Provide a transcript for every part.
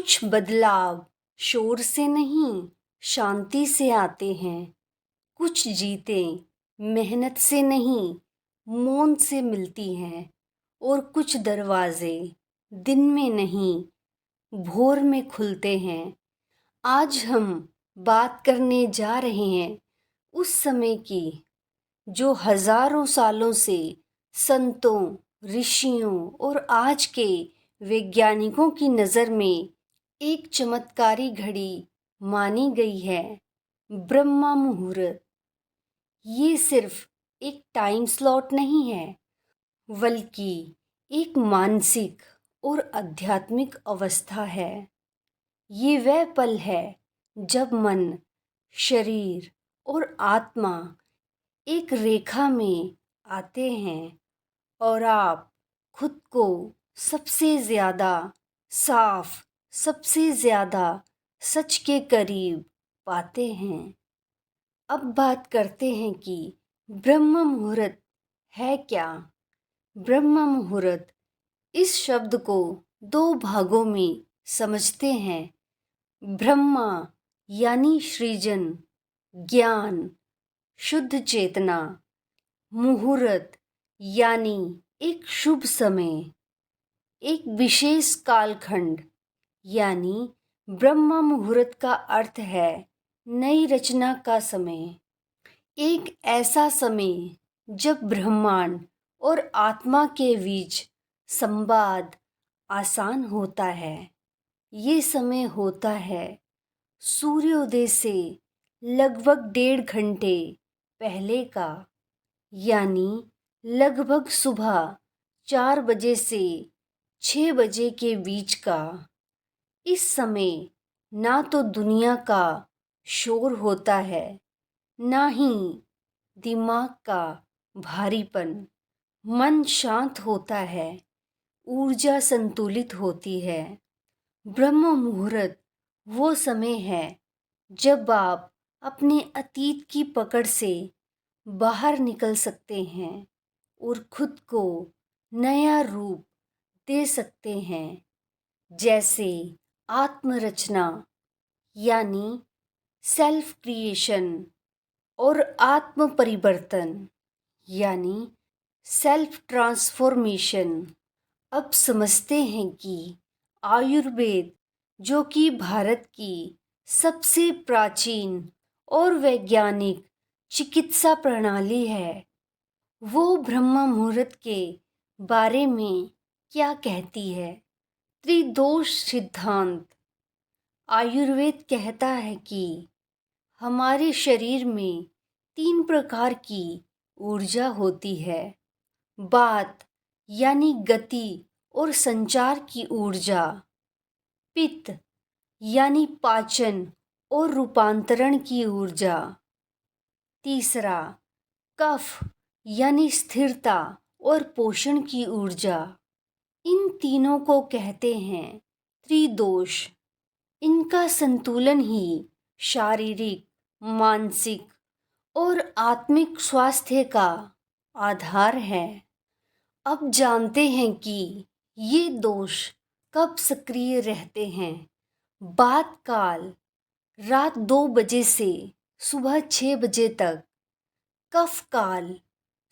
कुछ बदलाव शोर से नहीं, शांति से आते हैं। कुछ जीतें मेहनत से नहीं, मौन से मिलती हैं। और कुछ दरवाजे दिन में नहीं, भोर में खुलते हैं। आज हम बात करने जा रहे हैं उस समय की जो हजारों सालों से संतों, ऋषियों और आज के वैज्ञानिकों की नज़र में एक चमत्कारी घड़ी मानी गई है, ब्रह्मा मुहूर्त। ये सिर्फ एक टाइम स्लॉट नहीं है, बल्कि एक मानसिक और आध्यात्मिक अवस्था है। ये वह पल है जब मन, शरीर और आत्मा एक रेखा में आते हैं और आप खुद को सबसे ज़्यादा साफ, सबसे ज़्यादा सच के करीब पाते हैं। अब बात करते हैं कि ब्रह्म मुहूर्त है क्या। ब्रह्म मुहूर्त इस शब्द को दो भागों में समझते हैं। ब्रह्मा यानी सृजन, ज्ञान, शुद्ध चेतना। मुहूर्त यानी एक शुभ समय, एक विशेष कालखंड। यानी ब्रह्म मुहूर्त का अर्थ है नई रचना का समय। एक ऐसा समय जब ब्रह्मांड और आत्मा के बीच संवाद आसान होता है। ये समय होता है सूर्योदय से लगभग 1.5 घंटे पहले का, यानी लगभग सुबह 4 बजे से 6 बजे के बीच का। इस समय ना तो दुनिया का शोर होता है, ना ही दिमाग का भारीपन। मन शांत होता है, ऊर्जा संतुलित होती है। ब्रह्म मुहूर्त वो समय है जब आप अपने अतीत की पकड़ से बाहर निकल सकते हैं और खुद को नया रूप दे सकते हैं, जैसे आत्मरचना यानी सेल्फ क्रिएशन और आत्म परिवर्तन यानी सेल्फ ट्रांसफॉर्मेशन। अब समझते हैं कि आयुर्वेद, जो कि भारत की सबसे प्राचीन और वैज्ञानिक चिकित्सा प्रणाली है, वो ब्रह्म मुहूर्त के बारे में क्या कहती है। त्रिदोष सिद्धांत। आयुर्वेद कहता है कि हमारे शरीर में 3 प्रकार की ऊर्जा होती है। बात यानी गति और संचार की ऊर्जा, पित्त यानी पाचन और रूपांतरण की ऊर्जा, तीसरा कफ यानी स्थिरता और पोषण की ऊर्जा। इन तीनों को कहते हैं त्रिदोष। इनका संतुलन ही शारीरिक, मानसिक और आत्मिक स्वास्थ्य का आधार है। अब जानते हैं कि ये दोष कब सक्रिय रहते हैं। बात काल रात 2 बजे से सुबह 6 बजे तक, कफ काल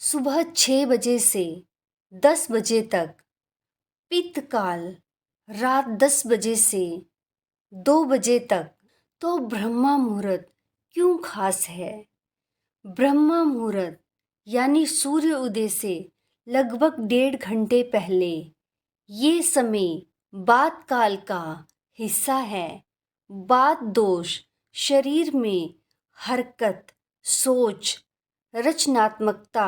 सुबह 6 बजे से 10 बजे तक, पित्त काल रात 10 बजे से 2 बजे तक। तो ब्रह्म मुहूर्त क्यों खास है। ब्रह्म मुहूर्त यानी सूर्य उदय से लगभग 1.5 घंटे पहले। ये समय बात काल का हिस्सा है। बात दोष शरीर में हरकत, सोच, रचनात्मकता,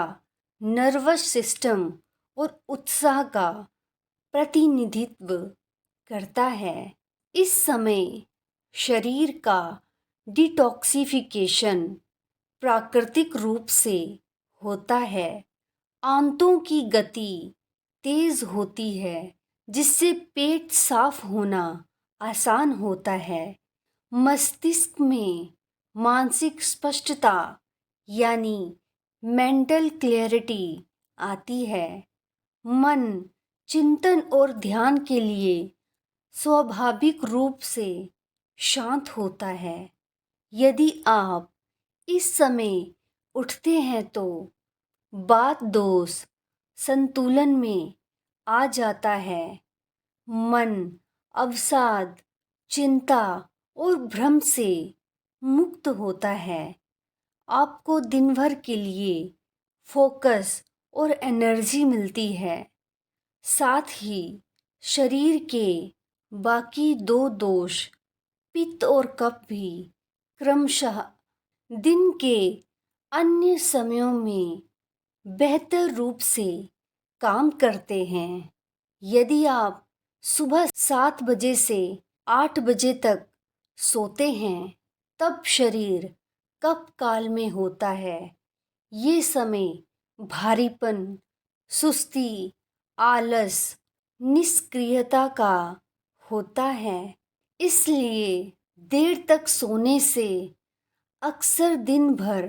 नर्वस सिस्टम और उत्साह का प्रतिनिधित्व करता है। इस समय शरीर का डिटॉक्सिफिकेशन प्राकृतिक रूप से होता है। आंतों की गति तेज होती है, जिससे पेट साफ होना आसान होता है। मस्तिष्क में मानसिक स्पष्टता यानी मेंटल क्लैरिटी आती है। मन चिंतन और ध्यान के लिए स्वाभाविक रूप से शांत होता है। यदि आप इस समय उठते हैं तो बात दोष संतुलन में आ जाता है। मन अवसाद, चिंता और भ्रम से मुक्त होता है। आपको दिन भर के लिए फोकस और एनर्जी मिलती है। साथ ही शरीर के बाकी दो दोष, पित्त और कफ भी क्रमशः दिन के अन्य समयों में बेहतर रूप से काम करते हैं। यदि आप सुबह 7 बजे से 8 बजे तक सोते हैं, तब शरीर कफ काल में होता है। ये समय भारीपन, सुस्ती, आलस, निष्क्रियता का होता है। इसलिए देर तक सोने से अक्सर दिन भर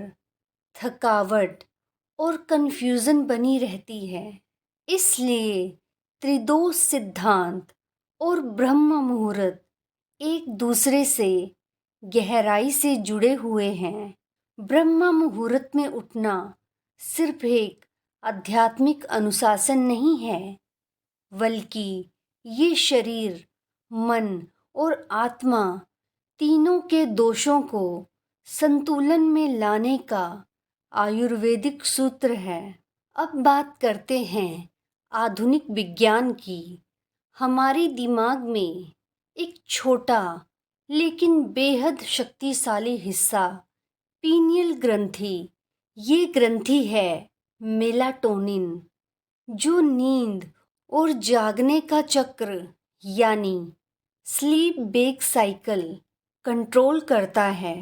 थकावट और कंफ्यूजन बनी रहती है। इसलिए त्रिदोष सिद्धांत और ब्रह्म मुहूर्त एक दूसरे से गहराई से जुड़े हुए हैं। ब्रह्म मुहूर्त में उठना सिर्फ एक आध्यात्मिक अनुशासन नहीं है, बल्कि ये शरीर, मन और आत्मा तीनों के दोषों को संतुलन में लाने का आयुर्वेदिक सूत्र है। अब बात करते हैं आधुनिक विज्ञान की। हमारे दिमाग में एक छोटा लेकिन बेहद शक्तिशाली हिस्सा पीनियल ग्रंथि, ये ग्रंथि है मेलाटोनिन, जो नींद और जागने का चक्र यानी स्लीप वेक साइकिल कंट्रोल करता है।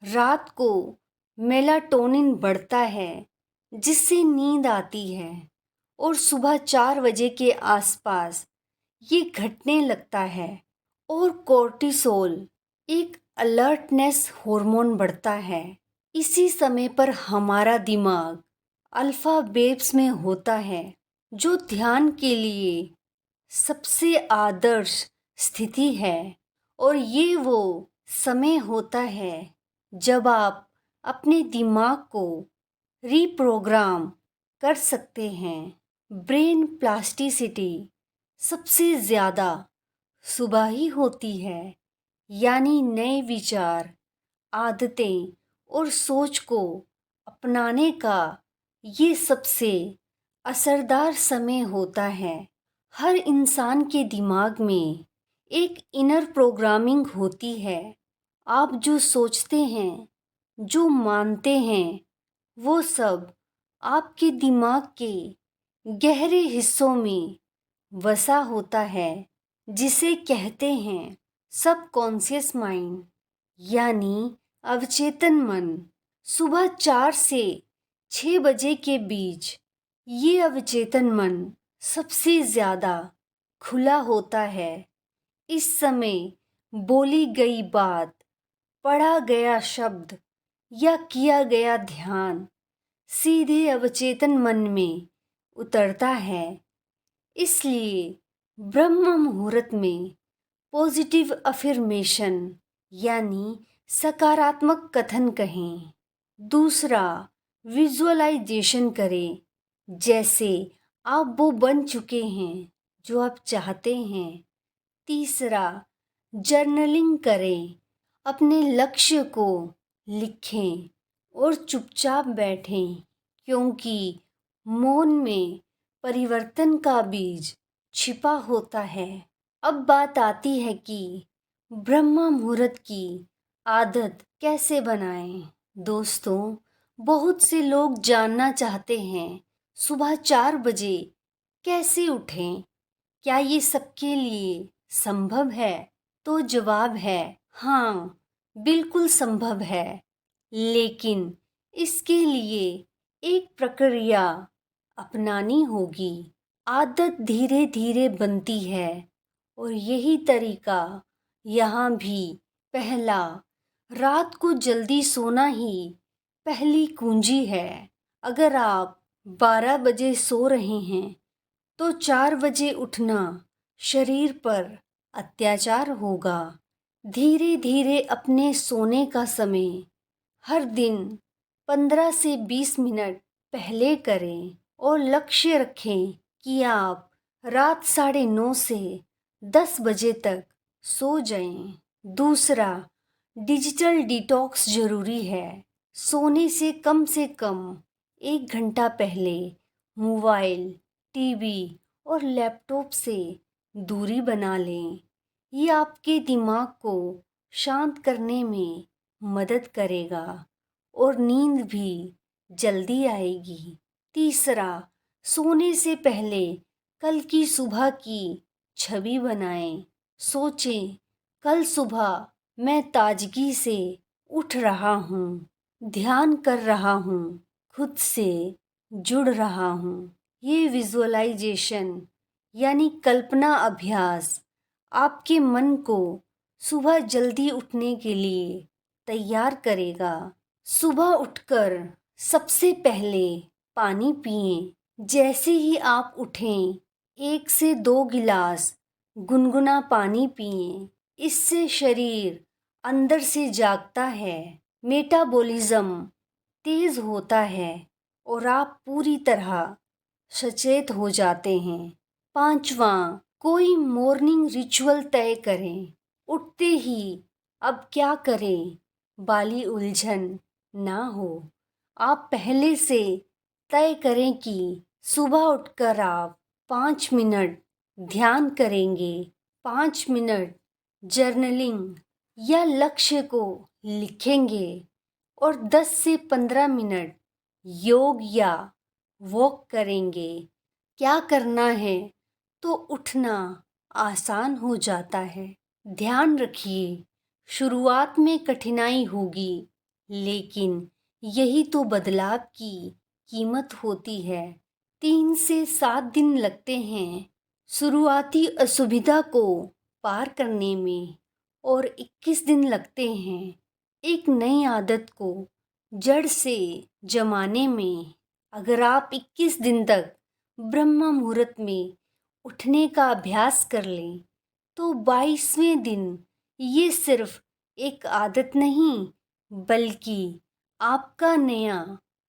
रात को मेलाटोनिन बढ़ता है, जिससे नींद आती है और सुबह 4 बजे के आसपास ये घटने लगता है और कोर्टिसोल, एक अलर्टनेस हार्मोन बढ़ता है। इसी समय पर हमारा दिमाग अल्फा वेव्स में होता है, जो ध्यान के लिए सबसे आदर्श स्थिति है। और ये वो समय होता है जब आप अपने दिमाग को रीप्रोग्राम कर सकते हैं। ब्रेन प्लास्टिसिटी सबसे ज़्यादा सुबह ही होती है, यानी नए विचार, आदतें और सोच को अपनाने का ये सबसे असरदार समय होता है। हर इंसान के दिमाग में एक इनर प्रोग्रामिंग होती है। आप जो सोचते हैं, जो मानते हैं, वो सब आपके दिमाग के गहरे हिस्सों में वसा होता है, जिसे कहते हैं सबकॉन्शियस माइंड, यानी अवचेतन मन। सुबह 4 से 6 बजे के बीच ये अवचेतन मन सबसे ज़्यादा खुला होता है। इस समय बोली गई बात, पढ़ा गया शब्द या किया गया ध्यान सीधे अवचेतन मन में उतरता है। इसलिए ब्रह्म मुहूर्त में पॉजिटिव अफर्मेशन यानी सकारात्मक कथन कहें। दूसरा, विजुअलाइजेशन करें, जैसे आप वो बन चुके हैं जो आप चाहते हैं। तीसरा, जर्नलिंग करें, अपने लक्ष्य को लिखें और चुपचाप बैठें, क्योंकि मौन में परिवर्तन का बीज छिपा होता है। अब बात आती है कि ब्रह्म मुहूर्त की आदत कैसे बनाएं। दोस्तों, बहुत से लोग जानना चाहते हैं सुबह 4 बजे कैसे उठें। क्या ये सबके लिए संभव है? तो जवाब है हाँ, बिल्कुल संभव है, लेकिन इसके लिए एक प्रक्रिया अपनानी होगी। आदत धीरे धीरे बनती है और यही तरीका यहाँ भी पहला, रात को जल्दी सोना ही पहली कुंजी है। अगर आप 12 बजे सो रहे हैं तो 4 बजे उठना शरीर पर अत्याचार होगा। धीरे धीरे अपने सोने का समय हर दिन 15 से 20 मिनट पहले करें और लक्ष्य रखें कि आप रात 9:30 से 10 बजे तक सो जाएं। दूसरा, डिजिटल डिटॉक्स ज़रूरी है। सोने से कम 1 घंटा पहले मोबाइल, टीवी और लैपटॉप से दूरी बना लें। ये आपके दिमाग को शांत करने में मदद करेगा और नींद भी जल्दी आएगी। तीसरा, सोने से पहले कल की सुबह की छवि बनाएं। सोचें, कल सुबह मैं ताजगी से उठ रहा हूँ, ध्यान कर रहा हूँ, खुद से जुड़ रहा हूँ। ये विजुअलाइजेशन यानी कल्पना अभ्यास आपके मन को सुबह जल्दी उठने के लिए तैयार करेगा। सुबह उठकर सबसे पहले पानी पिएं। जैसे ही आप उठें 1 से 2 गिलास गुनगुना पानी पिएं। इससे शरीर अंदर से जागता है, मेटाबॉलिज्म तेज होता है और आप पूरी तरह सचेत हो जाते हैं। पांचवा, कोई मॉर्निंग रिचुअल तय करें। उठते ही अब क्या करें वाली उलझन ना हो। आप पहले से तय करें कि सुबह उठकर आप 5 मिनट ध्यान करेंगे, 5 मिनट जर्नलिंग या लक्ष्य को लिखेंगे और 10 से 15 मिनट योग या वॉक करेंगे। क्या करना है तो उठना आसान हो जाता है। ध्यान रखिए, शुरुआत में कठिनाई होगी, लेकिन यही तो बदलाव की कीमत होती है। 3 से 7 दिन लगते हैं शुरुआती असुविधा को पार करने में और 21 दिन लगते हैं एक नई आदत को जड़ से जमाने में। अगर आप 21 दिन तक ब्रह्म मुहूर्त में उठने का अभ्यास कर लें तो 22वें दिन ये सिर्फ एक आदत नहीं बल्कि आपका नया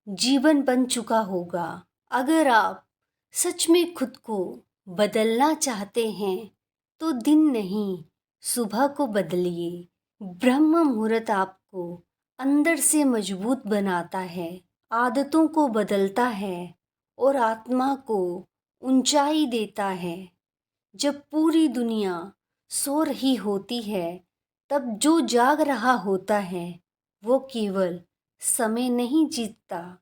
जीवन बन चुका होगा। अगर आप सच में खुद को बदलना चाहते हैं तो दिन नहीं, सुबह को बदलिए। ब्रह्म मुहूर्त आपको अंदर से मजबूत बनाता है, आदतों को बदलता है और आत्मा को ऊंचाई देता है। जब पूरी दुनिया सो रही होती है तब जो जाग रहा होता है वो केवल समय नहीं जीतता,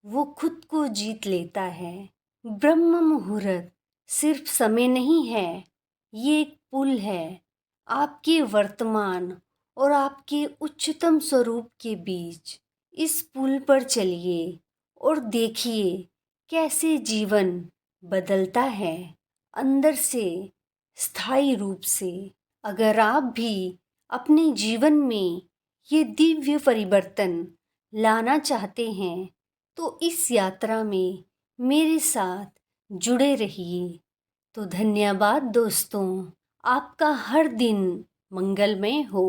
वो खुद को जीत लेता है। ब्रह्म मुहूर्त सिर्फ समय नहीं है, ये एक पुल है आपके वर्तमान और आपके उच्चतम स्वरूप के बीच। इस पुल पर चलिए और देखिए कैसे जीवन बदलता है अंदर से, स्थायी रूप से। अगर आप भी अपने जीवन में ये दिव्य परिवर्तन लाना चाहते हैं तो इस यात्रा में मेरे साथ जुड़े रहिए। तो धन्यवाद दोस्तों, आपका हर दिन मंगलमय हो।